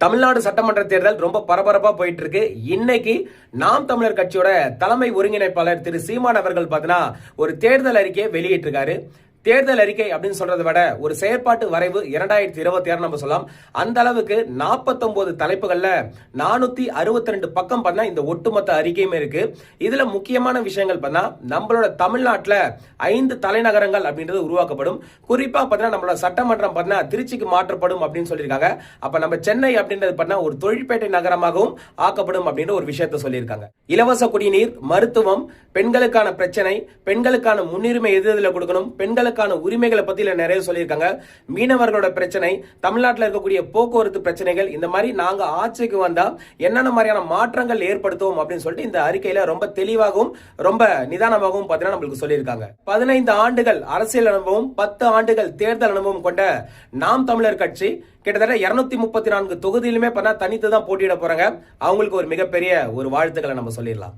தமிழ்நாடு சட்டமன்ற தேர்தல் ரொம்ப பரபரப்பா போயிட்டு இருக்கு. இன்னைக்கு நாம் தமிழர் கட்சியோட தலைமை ஒருங்கிணைப்பாளர் திரு சீமான் அவர்கள் பாத்தீங்கன்னா ஒரு தேர்தல் அறிக்கையை வெளியிட்டிருக்காரு. தேர்தல் அறிக்கை அப்படின்னு சொல்றதை விட ஒரு செயற்பாட்டு வரைவு 2026 நம்ம சொல்லலாம். அந்த அளவுக்கு 49 தலைப்புகள்ல 462 பக்கம் பண்ண இந்த ஒட்டுமொத்த அறிக்கையுமே இருக்கு. இதுல முக்கியமான விஷயங்கள் பண்ணா நம்மளோட தமிழ்நாட்டில் 5 தலைநகரங்கள் அப்படின்றது உருவாக்கப்படும். குறிப்பா பார்த்தீங்கன்னா நம்மளோட சட்டமன்றம் பார்த்தீங்கன்னா திருச்சிக்கு மாற்றப்படும் அப்படின்னு சொல்லியிருக்காங்க. அப்ப நம்ம சென்னை அப்படின்றது பார்த்தீங்கன்னா ஒரு தொழிற்பேட்டை நகரமாகவும் ஆக்கப்படும் அப்படின்ற ஒரு விஷயத்த சொல்லியிருக்காங்க. இலவச குடிநீர், மருத்துவம், பெண்களுக்கான பிரச்சனை, பெண்களுக்கான முன்னுரிமை எதிரில் கொடுக்கணும், பெண்களுக்கான உரிமைகளை பத்தி நிறைய சொல்லியிருக்காங்க. மீனவர்களோட பிரச்சனை, தமிழ்நாட்டில் இருக்கக்கூடிய போக்குவரத்து பிரச்சனைகள், இந்த மாதிரி நாங்க ஆட்சிக்கு வந்தா என்னென்ன மாதிரியான மாற்றங்கள் ஏற்படுத்துவோம் அப்படின்னு சொல்லிட்டு இந்த அறிக்கையில ரொம்ப தெளிவாகவும் ரொம்ப நிதானமாகவும் பார்த்தீங்கன்னா நம்மளுக்கு சொல்லியிருக்காங்க. 15 ஆண்டுகள் அரசியல் அனுபவம், 10 ஆண்டுகள் தேர்தல் அனுபவம் கொண்ட நாம் தமிழர் கட்சி கிட்டத்தட்ட 234 தொகுதியிலுமே தனித்து தான் போட்டியிட போறாங்க. அவங்களுக்கு ஒரு மிகப்பெரிய ஒரு வாழ்த்துக்களை நம்ம சொல்லிடலாம்.